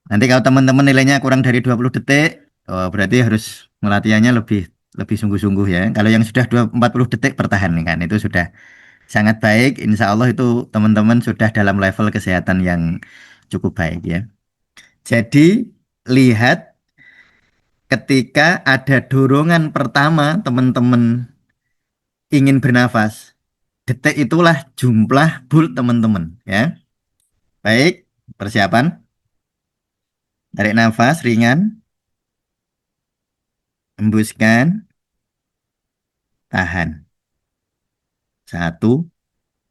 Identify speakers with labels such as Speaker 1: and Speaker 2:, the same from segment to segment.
Speaker 1: Nanti kalau teman-teman nilainya kurang dari 20 detik, oh, berarti harus melatihannya lebih lebih sungguh-sungguh ya. Kalau yang sudah 40 detik bertahan nih kan, itu sudah sangat baik. Insya Allah itu teman-teman sudah dalam level kesehatan yang cukup baik ya. Jadi lihat ketika ada dorongan pertama teman-teman ingin bernafas, detik itulah jumlah bul teman-teman ya. Baik, persiapan. Tarik nafas ringan, hembuskan, tahan. Satu,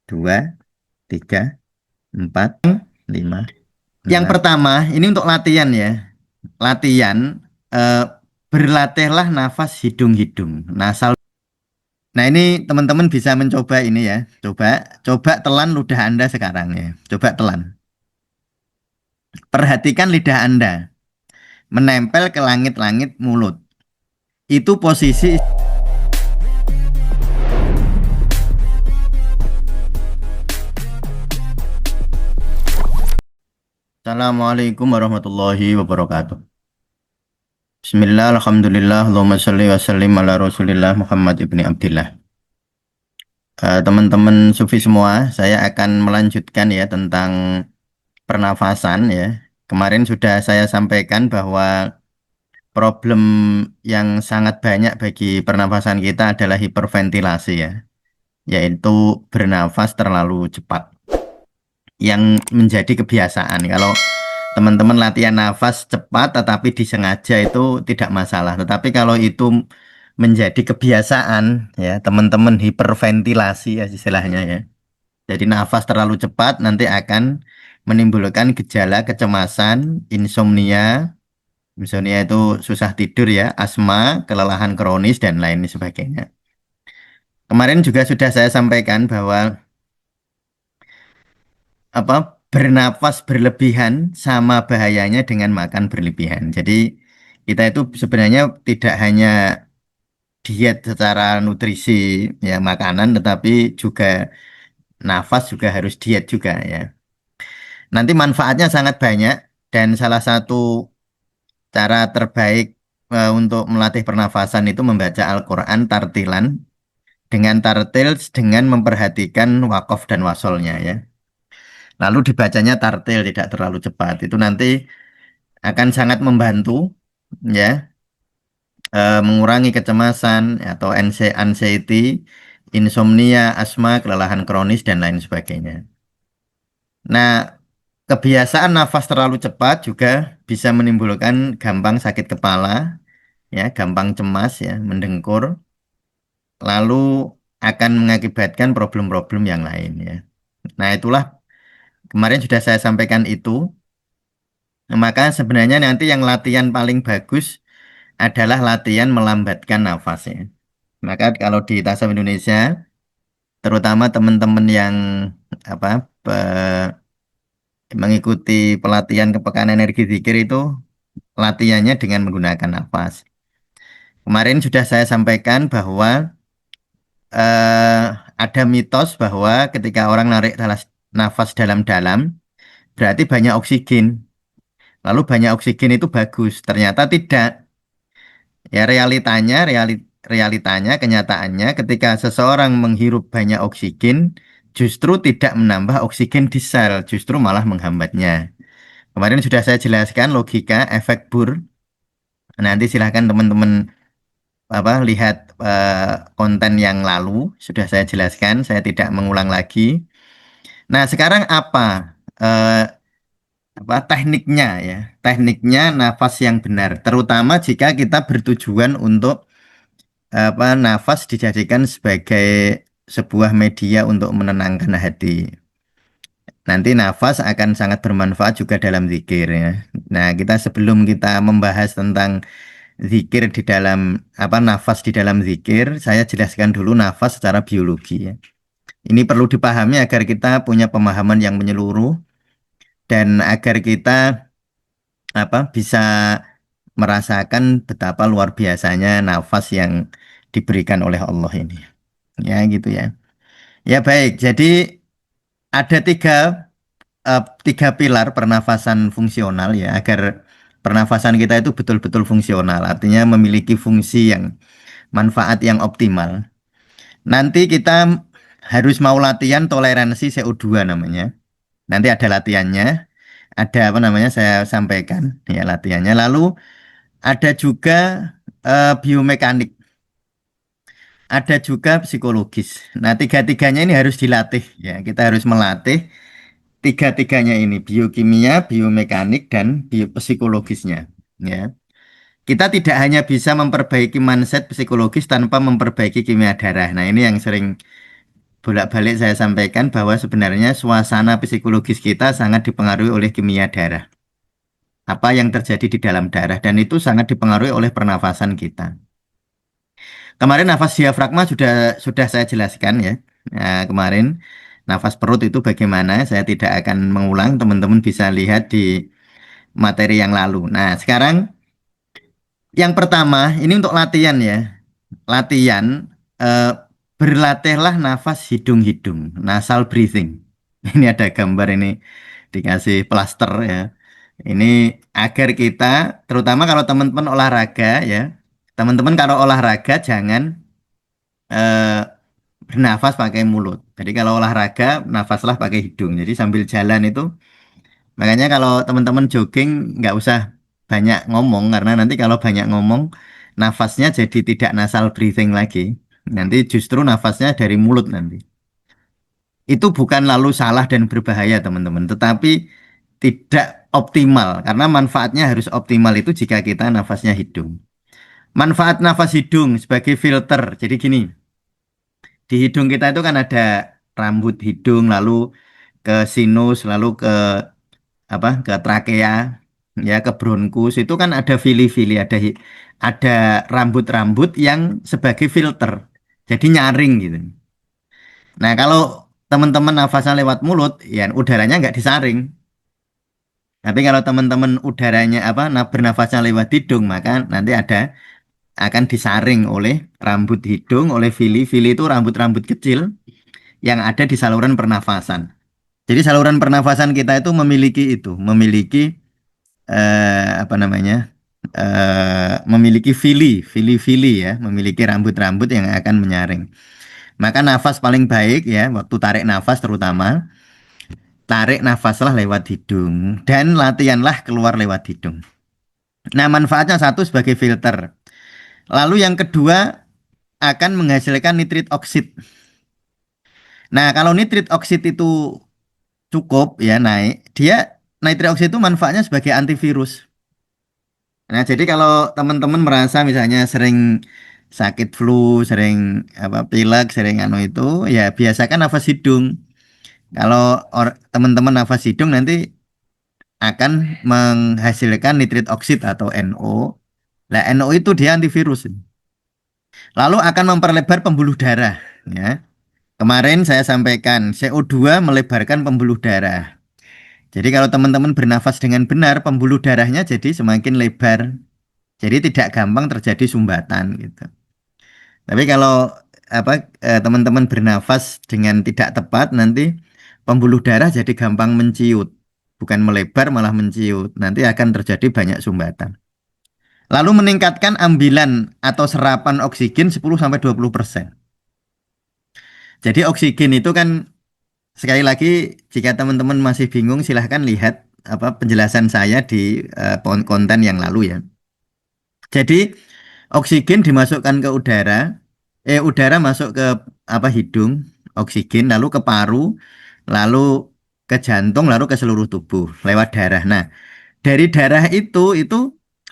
Speaker 1: dua, tiga, empat, lima. Yang pertama, ini untuk latihan ya. Latihan, eh, berlatihlah nafas hidung-hidung, nasal. Nah, ini teman-teman bisa mencoba ini ya. Coba telan ludah Anda sekarang ya. Coba telan. Perhatikan lidah Anda menempel ke langit-langit mulut. Itu posisi. Assalamualaikum warahmatullahi wabarakatuh. Bismillah, alhamdulillah, Allahumma sholli wa sallim ala rasulillah Muhammad ibni Abdillah. Teman-teman Sufi semua, saya akan melanjutkan ya tentang pernafasan ya. Kemarin sudah saya sampaikan bahwa problem yang sangat banyak bagi pernafasan kita adalah hiperventilasi ya, yaitu bernafas terlalu cepat yang menjadi kebiasaan. Kalau teman-teman latihan nafas cepat tetapi disengaja itu tidak masalah. Tetapi kalau itu menjadi kebiasaan ya, teman-teman hiperventilasi ya istilahnya ya. Jadi nafas terlalu cepat nanti akan menimbulkan gejala kecemasan, insomnia. Insomnia itu susah tidur ya, asma, kelelahan kronis dan lain sebagainya. Kemarin juga sudah saya sampaikan bahwa bernafas berlebihan sama bahayanya dengan makan berlebihan. Jadi kita itu sebenarnya tidak hanya diet secara nutrisi ya makanan, tetapi juga nafas juga harus diet juga ya. Nanti manfaatnya sangat banyak dan salah satu cara terbaik untuk melatih pernafasan itu membaca Al-Quran tartilan dengan tartil dengan memperhatikan wakof dan wasolnya ya. Lalu dibacanya tartil tidak terlalu cepat. Itu nanti akan sangat membantu ya, mengurangi kecemasan atau anxiety, insomnia, asma, kelelahan kronis dan lain sebagainya. Nah, kebiasaan nafas terlalu cepat juga bisa menimbulkan gampang sakit kepala, ya, gampang cemas ya, mendengkur, lalu akan mengakibatkan problem-problem yang lain ya. Nah, itulah kemarin sudah saya sampaikan itu. Nah, maka sebenarnya nanti yang latihan paling bagus adalah latihan melambatkan nafasnya. Maka kalau di Tasawuf Indonesia, terutama teman-teman yang apa mengikuti pelatihan kepekaan energi zikir itu latihannya dengan menggunakan nafas. Kemarin sudah saya sampaikan bahwa eh, ada mitos bahwa ketika orang narik nafas dalam-dalam, berarti banyak oksigen. Lalu banyak oksigen itu bagus. Ternyata tidak. Ya realitanya, kenyataannya ketika seseorang menghirup banyak oksigen, justru tidak menambah oksigen di sel, justru malah menghambatnya. Kemarin sudah saya jelaskan logika efek Bohr. Nanti silahkan teman-teman lihat konten yang lalu sudah saya jelaskan, saya tidak mengulang lagi. Nah, sekarang eh, tekniknya ya? Tekniknya nafas yang benar, terutama jika kita bertujuan untuk nafas dijadikan sebagai sebuah media untuk menenangkan hati. Nanti nafas akan sangat bermanfaat juga dalam zikir ya. Nah, sebelum kita membahas tentang zikir di dalam nafas di dalam zikir, saya jelaskan dulu nafas secara biologi ya. Ini perlu dipahami agar kita punya pemahaman yang menyeluruh dan agar kita bisa merasakan betapa luar biasanya nafas yang diberikan oleh Allah ini. Ya gitu ya. Ya baik, jadi ada tiga tiga pilar pernafasan fungsional ya, agar pernafasan kita itu betul-betul fungsional, artinya memiliki fungsi yang manfaat yang optimal. Nanti kita harus mau latihan toleransi CO2 namanya. Nanti ada latihannya, ada apa namanya saya sampaikan ya latihannya. Lalu ada juga biomekanik, ada juga psikologis. Nah, tiga-tiganya ini harus dilatih ya. Kita harus melatih tiga-tiganya ini, biokimia, biomekanik, dan biopsikologisnya. Ya. Kita tidak hanya bisa memperbaiki mindset psikologis tanpa memperbaiki kimia darah. Nah, ini yang sering bolak-balik saya sampaikan bahwa sebenarnya suasana psikologis kita sangat dipengaruhi oleh kimia darah. Apa yang terjadi di dalam darah dan itu sangat dipengaruhi oleh pernafasan kita. Kemarin nafas diafragma sudah saya jelaskan ya. Nah, kemarin nafas perut itu bagaimana? Saya tidak akan mengulang, teman-teman bisa lihat di materi yang lalu. Nah, sekarang yang pertama ini untuk latihan ya. Latihan eh, berlatihlah nafas hidung-hidung, nasal breathing. Ini ada gambar ini dikasih plaster ya. Ini agar kita, terutama kalau teman-teman olahraga ya, teman-teman kalau olahraga jangan eh, bernafas pakai mulut. Jadi kalau olahraga, nafaslah pakai hidung. Jadi sambil jalan itu, makanya kalau teman-teman jogging nggak usah banyak ngomong karena nanti kalau banyak ngomong, nafasnya jadi tidak nasal breathing lagi. Nanti justru nafasnya dari mulut nanti. Itu bukan lalu salah dan berbahaya teman-teman, tetapi tidak optimal karena manfaatnya harus optimal itu jika kita nafasnya hidung. Manfaat nafas hidung sebagai filter. Jadi gini, di hidung kita itu kan ada rambut hidung, lalu ke sinus, lalu ke apa? Ke trakea, ya ke bronkus. Itu kan ada vili-vili, ada rambut-rambut yang sebagai filter. Jadi nyaring gitu. Nah, kalau teman-teman nafasnya lewat mulut, ya udaranya nggak disaring. Tapi kalau teman-teman udaranya apa, bernafasnya lewat hidung, maka nanti akan disaring oleh rambut hidung, oleh vili. Vili itu rambut-rambut kecil yang ada di saluran pernafasan. Jadi saluran pernafasan kita itu memiliki apa namanya, memiliki vili-vili ya, memiliki rambut-rambut yang akan menyaring. Maka nafas paling baik ya, waktu tarik nafas terutama, tarik nafaslah lewat hidung dan latihanlah keluar lewat hidung. Nah, manfaatnya satu sebagai filter. Lalu yang kedua akan menghasilkan nitrit oksid. Nah, kalau nitrit oksid itu cukup ya naik, dia nitrit oksid itu manfaatnya sebagai antivirus. Nah, jadi kalau teman-teman merasa misalnya sering sakit flu, sering apa pilek, sering anu itu, ya biasakan nafas hidung. Kalau teman-teman nafas hidung nanti akan menghasilkan nitrit oksid atau NO. Nah, NO itu dia antivirus. Lalu akan memperlebar pembuluh darah. Ya. Kemarin saya sampaikan CO2 melebarkan pembuluh darah. Jadi kalau teman-teman bernafas dengan benar, pembuluh darahnya jadi semakin lebar. Jadi tidak gampang terjadi sumbatan gitu. Tapi kalau apa teman-teman bernafas dengan tidak tepat, nanti pembuluh darah jadi gampang menciut. Bukan melebar malah menciut. Nanti akan terjadi banyak sumbatan. Lalu meningkatkan ambilan atau serapan oksigen 10-20%. Jadi oksigen itu kan sekali lagi jika teman-teman masih bingung silahkan lihat apa penjelasan saya di konten yang lalu ya. Jadi oksigen dimasukkan ke udara, udara masuk ke apa hidung, oksigen lalu ke paru, lalu ke jantung, lalu ke seluruh tubuh lewat darah. Nah, dari darah itu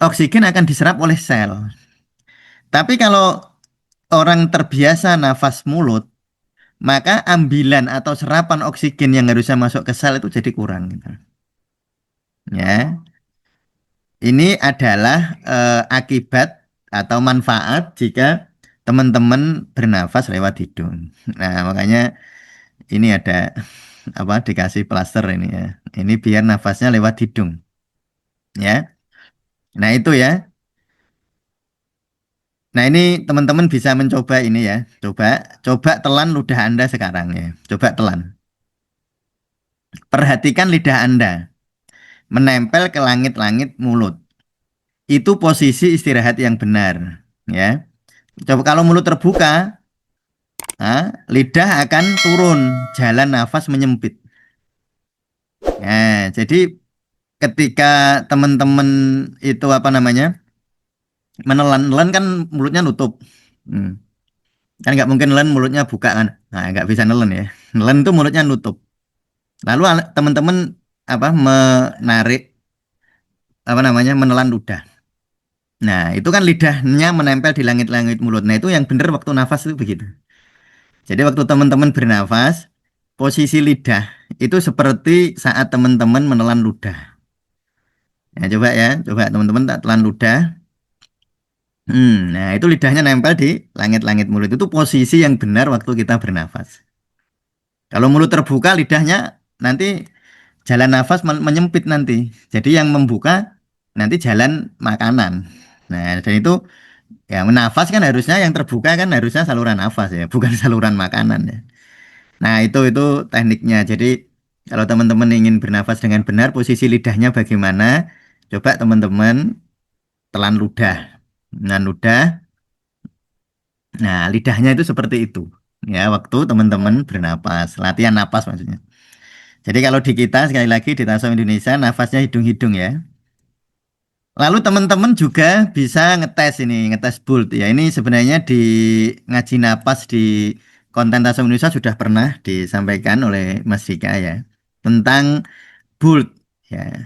Speaker 1: oksigen akan diserap oleh sel. Tapi kalau orang terbiasa nafas mulut, maka ambilan atau serapan oksigen yang harusnya masuk ke sel itu jadi kurang gitu. Ya, ini adalah akibat atau manfaat jika teman-teman bernafas lewat hidung. Nah, makanya ini ada apa dikasih plaster ini ya. Ini biar nafasnya lewat hidung, ya. Nah, itu ya. Nah, ini teman-teman bisa mencoba ini ya. Coba coba telan ludah Anda sekarang ya. Coba telan. Perhatikan lidah Anda menempel ke langit-langit mulut. Itu posisi istirahat yang benar, ya. Coba kalau mulut terbuka, lidah akan turun, jalan nafas menyempit. Nah, jadi ketika teman-teman itu apa namanya menelan, nelan kan mulutnya nutup. Hmm. Kan nggak mungkin nelen mulutnya buka kan. Nah, nggak bisa nelen ya. Nelen itu mulutnya nutup. Lalu teman-teman apa menarik apa namanya menelan ludah. Nah, itu kan lidahnya menempel di langit-langit mulut. Nah, itu yang benar waktu nafas itu begitu. Jadi waktu teman-teman bernafas, posisi lidah itu seperti saat teman-teman menelan ludah. Nah, coba ya, coba teman-teman tak telan ludah. Nah, itu lidahnya nempel di langit-langit mulut. Itu posisi yang benar waktu kita bernafas. Kalau mulut terbuka, lidahnya nanti jalan nafas menyempit nanti. Jadi yang membuka nanti jalan makanan. Nah, dan itu ya menafas kan harusnya yang terbuka kan harusnya saluran nafas ya, bukan saluran makanan ya. Nah, itu tekniknya. Jadi kalau teman-teman ingin bernafas dengan benar, posisi lidahnya bagaimana? Coba teman-teman telan ludah. Dengan ludah, nah lidahnya itu seperti itu. Ya, waktu teman-teman bernapas, latihan napas maksudnya. Jadi kalau di kita sekali lagi di Tasom Indonesia nafasnya hidung-hidung ya. Lalu teman-teman juga bisa ngetes ini, ngetes Bolt ya. Ini sebenarnya di ngaji napas di konten Tasom Indonesia sudah pernah disampaikan oleh Mas Dika ya tentang Bolt ya.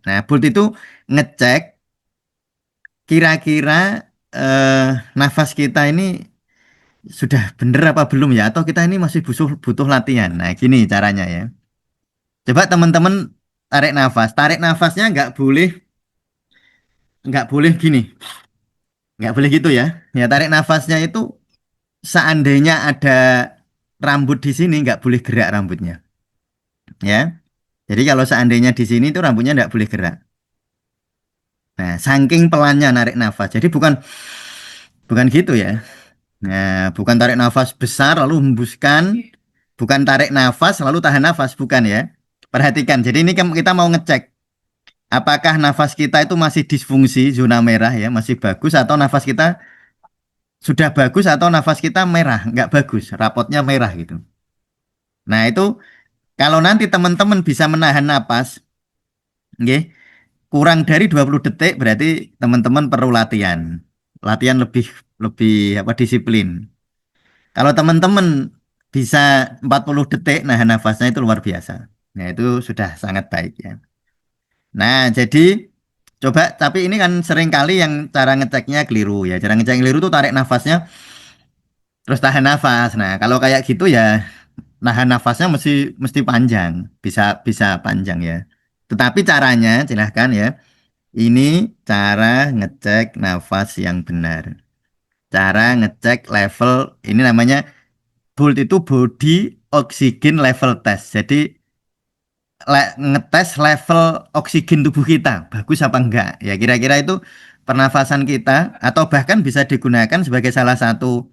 Speaker 1: Nah, Bolt itu ngecek kira-kira nafas kita ini sudah bener apa belum ya atau kita ini masih butuh butuh latihan. Nah, gini caranya ya. Coba teman-teman tarik nafasnya nggak boleh gini, nggak boleh gitu ya. Ya tarik nafasnya itu seandainya ada rambut di sini nggak boleh gerak rambutnya, ya. Jadi kalau seandainya di sini itu rambutnya nggak boleh gerak. Nah, saking pelannya narik nafas. Jadi bukan bukan gitu ya. Nah, bukan tarik nafas besar lalu hembuskan, bukan tarik nafas lalu tahan nafas, bukan ya. Perhatikan. Jadi ini kita mau ngecek apakah nafas kita itu masih disfungsi zona merah ya, masih bagus atau nafas kita sudah bagus atau nafas kita merah, nggak bagus, rapotnya merah gitu. Nah, itu kalau nanti teman-teman bisa menahan napas, nggih, kurang dari 20 detik berarti teman-teman perlu latihan. Latihan lebih lebih apa disiplin. Kalau teman-teman bisa 40 detik nahan nafasnya itu luar biasa. Nah, itu sudah sangat baik ya. Nah, jadi coba tapi ini kan sering kali yang cara ngeceknya keliru ya. Cara ngecek keliru tuh tarik nafasnya terus tahan nafas. Nah, kalau kayak gitu ya nahan nafasnya mesti mesti panjang, bisa bisa panjang ya. Tetapi caranya silahkan ya. Ini cara ngecek nafas yang benar. Cara ngecek level ini namanya BOLT itu body oxygen level test. Jadi ngetes level oksigen tubuh kita bagus apa enggak. Ya kira-kira itu pernafasan kita atau bahkan bisa digunakan sebagai salah satu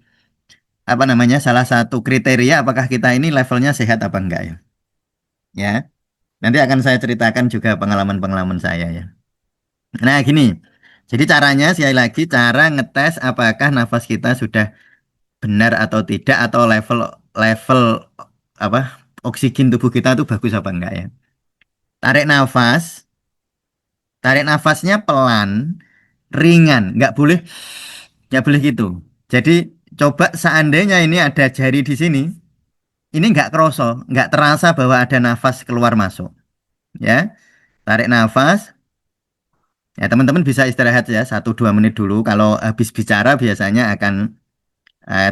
Speaker 1: apa namanya salah satu kriteria apakah kita ini levelnya sehat apa enggak ya. Ya, nanti akan saya ceritakan juga pengalaman-pengalaman saya ya. Nah, gini. Jadi caranya sekali lagi cara ngetes apakah nafas kita sudah benar atau tidak atau level level apa oksigen tubuh kita itu bagus apa enggak ya. Tarik nafas, tarik nafasnya pelan, ringan, nggak boleh gitu. Jadi coba seandainya ini ada jari di sini, ini nggak kerasa, nggak terasa bahwa ada nafas keluar masuk, ya. Tarik nafas, ya teman-teman bisa istirahat ya 1-2 menit dulu. Kalau habis bicara biasanya akan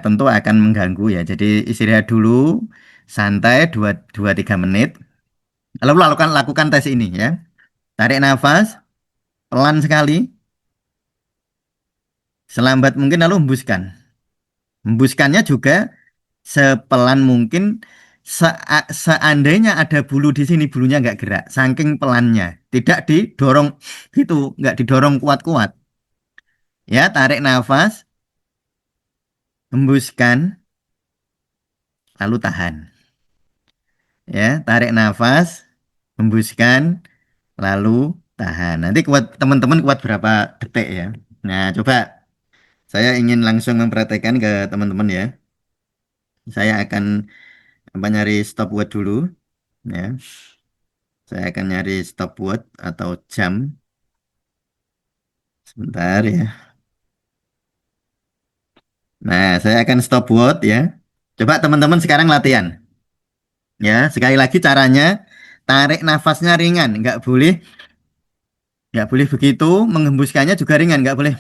Speaker 1: tentu akan mengganggu ya. Jadi istirahat dulu, santai 2-3 menit. Lalu lakukan tes ini ya. Tarik nafas, pelan sekali, selambat mungkin lalu hembuskan. Hembuskannya juga sepelan mungkin seandainya ada bulu di sini bulunya nggak gerak saking pelannya tidak didorong gitu nggak didorong kuat-kuat ya tarik nafas hembuskan lalu tahan ya tarik nafas hembuskan, lalu tahan. Nanti kuat teman-teman kuat berapa detik ya. Nah, coba saya ingin langsung mempraktekkan ke teman-teman ya. Saya akan apa nyari stopwatch dulu ya. Saya akan nyari stopwatch atau jam sebentar ya. Nah, saya akan stopwatch ya. Coba teman-teman sekarang latihan ya. Sekali lagi caranya tarik nafasnya ringan, nggak boleh begitu. Menghembuskannya juga ringan, nggak boleh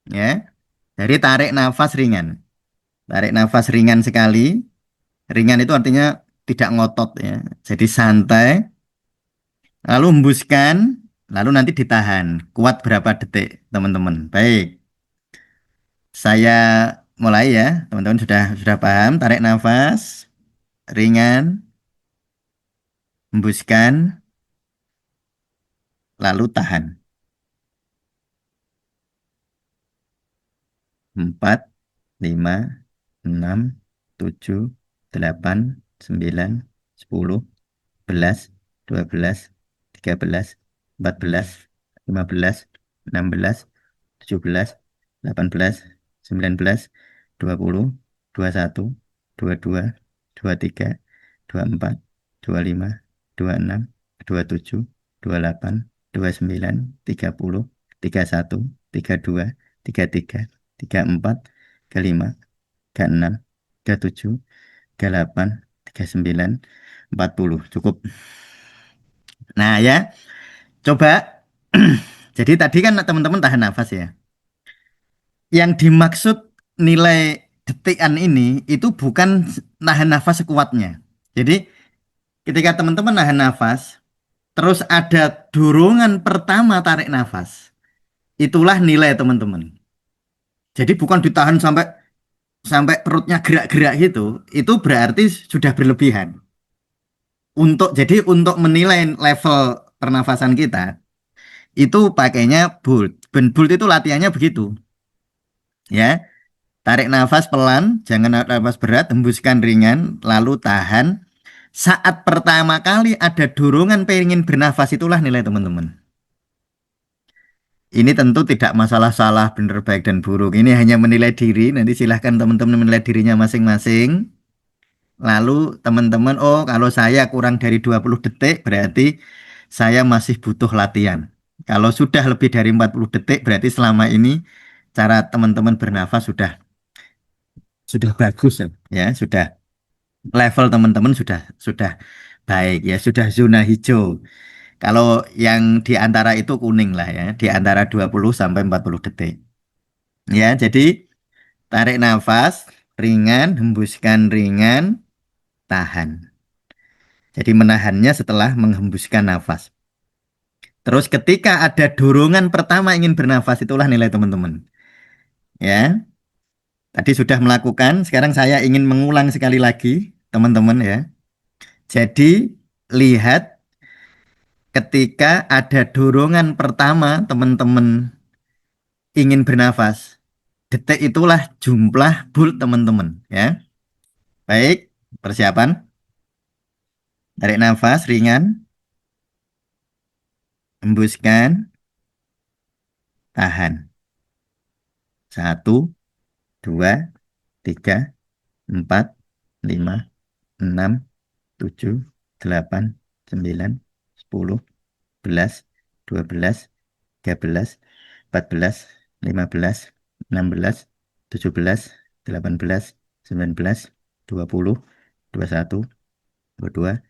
Speaker 1: ya. Jadi tarik nafas ringan, tarik nafas ringan sekali. Ringan itu artinya tidak ngotot ya. Jadi santai, lalu hembuskan, lalu nanti ditahan. Kuat berapa detik, teman-teman? Baik, saya mulai ya. Teman-teman sudah paham? Tarik nafas ringan, hembuskan, lalu tahan. 4, 5, 6, 7, 8, 9, 10, 11, 12, 13, 14, 15, 16, 17, 18, 19, 20, 21, 22, 23, 24, 25, 26, 27, 28, 29, 30, 31, 32, 33, 34, 35, 36, 37, 38, 39, 40. Cukup. Nah ya, coba. Jadi tadi kan teman-teman tahan nafas ya. Yang dimaksud nilai detikan ini itu bukan nahan nafas sekuatnya. Jadi ketika teman-teman nahan nafas, terus ada dorongan pertama tarik nafas, itulah nilai teman-teman. Jadi bukan ditahan sampai sampai perutnya gerak-gerak gitu, itu berarti sudah berlebihan. Jadi untuk menilai level pernafasan kita, itu pakainya BOLT. Ben BOLT itu latihannya begitu, ya. Tarik nafas pelan, jangan narik nafas berat, hembuskan ringan, lalu tahan. Saat pertama kali ada dorongan pengen bernafas itulah nilai teman-teman. Ini tentu tidak masalah salah, benar, baik, dan buruk. Ini hanya menilai diri. Nanti silahkan teman-teman menilai dirinya masing-masing. Lalu teman-teman, oh kalau saya kurang dari 20 detik berarti saya masih butuh latihan. Kalau sudah lebih dari 40 detik berarti selama ini cara teman-teman bernafas sudah bagus ya. Ya, sudah level teman-teman sudah baik ya, sudah zona hijau. Kalau yang di antara itu kuning lah ya, di antara 20 sampai 40 detik. Ya, jadi tarik nafas ringan, hembuskan ringan, tahan. Jadi menahannya setelah menghembuskan nafas. Terus ketika ada dorongan pertama ingin bernafas itulah nilai teman-teman. Ya, tadi sudah melakukan, sekarang saya ingin mengulang sekali lagi, teman-teman ya. Jadi lihat ketika ada dorongan pertama teman-teman ingin bernafas. Detik itulah jumlah bolt teman-teman ya. Baik, persiapan. Tarik nafas ringan, hembuskan, tahan. 1, 2, 3, 4, 5, 6, 7, 8, 9, 10, 11, 12, 13, 14, 15, 16, 17, 18, 19, 20, 21, 22,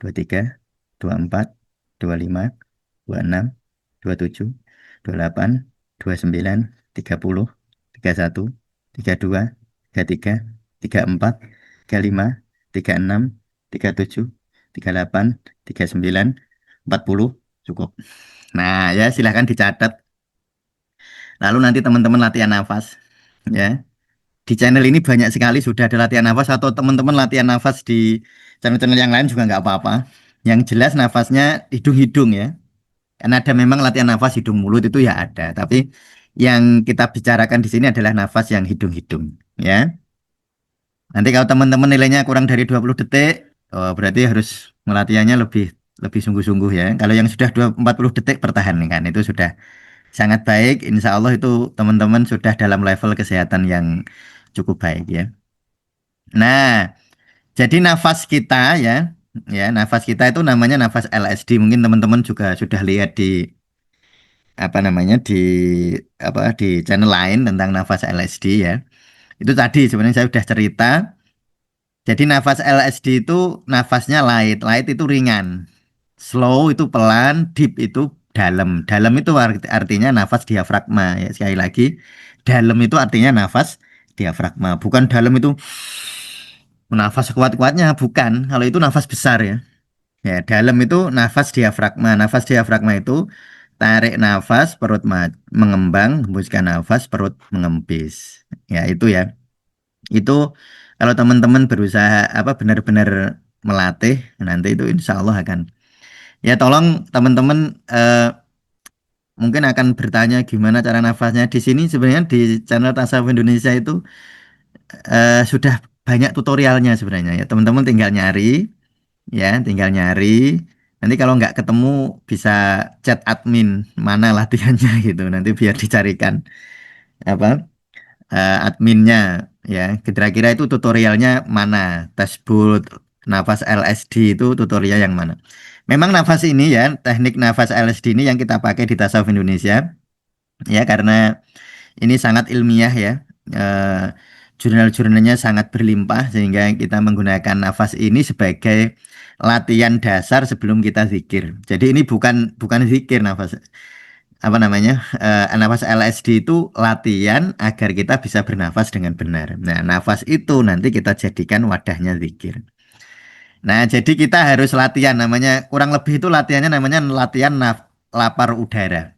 Speaker 1: 23, 24, 25, 26, 27, 28, 29, 30, 31, 32, 33, 34, 35, 36, 37, 38, 39, 40. Cukup. Nah, ya silahkan dicatat. Lalu nanti teman-teman latihan nafas. Ya, di channel ini banyak sekali sudah ada latihan nafas atau teman-teman latihan nafas di channel-channel yang lain juga nggak apa-apa. Yang jelas nafasnya hidung-hidung ya. Karena ada memang latihan nafas hidung mulut itu ya ada. Tapi yang kita bicarakan di sini adalah nafas yang hidung-hidung. Ya. Nanti kalau teman-teman nilainya kurang dari 20 detik, oh, berarti harus melatihannya lebih lebih sungguh-sungguh ya. Kalau yang sudah 40 detik pertahankan itu sudah sangat baik. Insya Allah itu teman-teman sudah dalam level kesehatan yang cukup baik ya. Nah, jadi nafas kita ya, ya nafas kita itu namanya nafas LSD. Mungkin teman-teman juga sudah lihat di apa namanya di channel lain tentang nafas LSD ya. Itu tadi sebenarnya saya sudah cerita. Jadi nafas LSD itu nafasnya light, light itu ringan. Slow itu pelan, deep itu dalam. Dalam itu artinya nafas diafragma ya. Sekali lagi, dalam itu artinya nafas diafragma. Bukan dalam itu nafas kuat-kuatnya, bukan. Kalau itu nafas besar ya. Ya, dalam itu nafas diafragma. Nafas diafragma itu tarik nafas, perut mengembang, hembuskan nafas, perut mengempis. Ya, itu ya. Itu kalau teman-teman berusaha apa benar-benar melatih, nanti itu insya Allah akan. Ya, tolong teman-teman mungkin akan bertanya gimana cara nafasnya. Di sini sebenarnya di channel Tasawuf Indonesia itu sudah banyak tutorialnya sebenarnya ya. Teman-teman tinggal nyari ya, tinggal nyari. Nanti kalau nggak ketemu bisa chat admin mana latihannya gitu. Nanti biar dicarikan apa adminnya ya. Kira-kira itu tutorialnya mana? Dashboard nafas LSD itu tutorial yang mana? Memang nafas ini ya, teknik nafas LSD ini yang kita pakai di Tasawuf Indonesia ya karena ini sangat ilmiah ya. Eh, Jurnal-jurnalnya sangat berlimpah sehingga kita menggunakan nafas ini sebagai latihan dasar sebelum kita zikir. Jadi ini bukan bukan zikir nafas apa namanya nafas LSD itu latihan agar kita bisa bernafas dengan benar. Nah, nafas itu nanti kita jadikan wadahnya zikir. Nah, jadi kita harus latihan namanya kurang lebih itu latihannya namanya latihan lapar udara.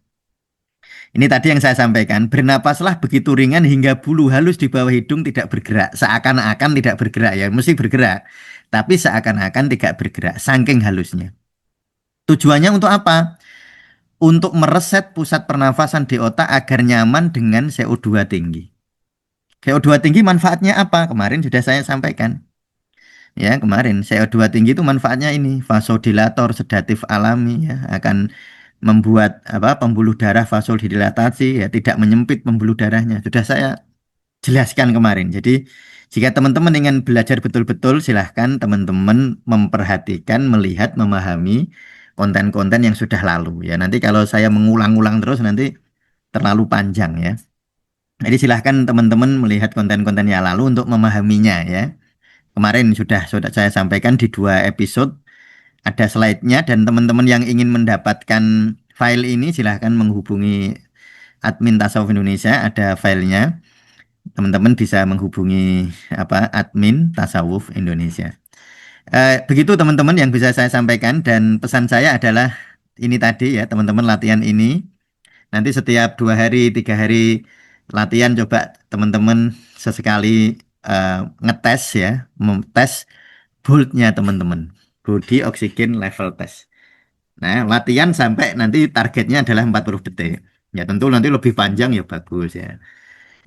Speaker 1: Ini tadi yang saya sampaikan, bernapaslah begitu ringan hingga bulu halus di bawah hidung tidak bergerak, seakan-akan tidak bergerak ya, mesti bergerak, tapi seakan-akan tidak bergerak, saking halusnya. Tujuannya untuk apa? Untuk mereset pusat pernafasan di otak agar nyaman dengan CO2 tinggi. CO2 tinggi manfaatnya apa? Kemarin sudah saya sampaikan. Ya, kemarin CO2 tinggi itu manfaatnya ini vasodilator sedatif alami ya, akan membuat apa pembuluh darah vasodilatasi ya, tidak menyempit pembuluh darahnya. Sudah saya jelaskan kemarin. Jadi, jika teman-teman ingin belajar betul-betul, silahkan teman-teman memperhatikan, melihat, memahami konten-konten yang sudah lalu ya. Nanti kalau saya mengulang-ulang terus nanti terlalu panjang ya. Jadi silahkan teman-teman melihat konten-konten yang lalu untuk memahaminya ya. Kemarin sudah saya sampaikan di 2 episode ada slide-nya dan teman-teman yang ingin mendapatkan file ini silahkan menghubungi admin Tasawuf Indonesia, ada filenya. Teman-teman bisa menghubungi apa admin Tasawuf Indonesia. Begitu teman-teman yang bisa saya sampaikan dan pesan saya adalah ini tadi ya teman-teman latihan ini nanti setiap 2 hari 3 hari latihan coba teman-teman sesekali eh, ngetes ya tes bulknya teman-teman body oxygen level test. Nah latihan sampai nanti targetnya adalah 40 detik. Ya tentu nanti lebih panjang ya bagus ya.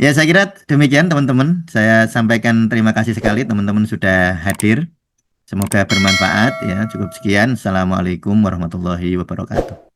Speaker 1: Ya saya kira demikian teman-teman. Saya sampaikan terima kasih sekali teman-teman sudah hadir. Semoga bermanfaat ya. Cukup sekian. Assalamualaikum warahmatullahi wabarakatuh.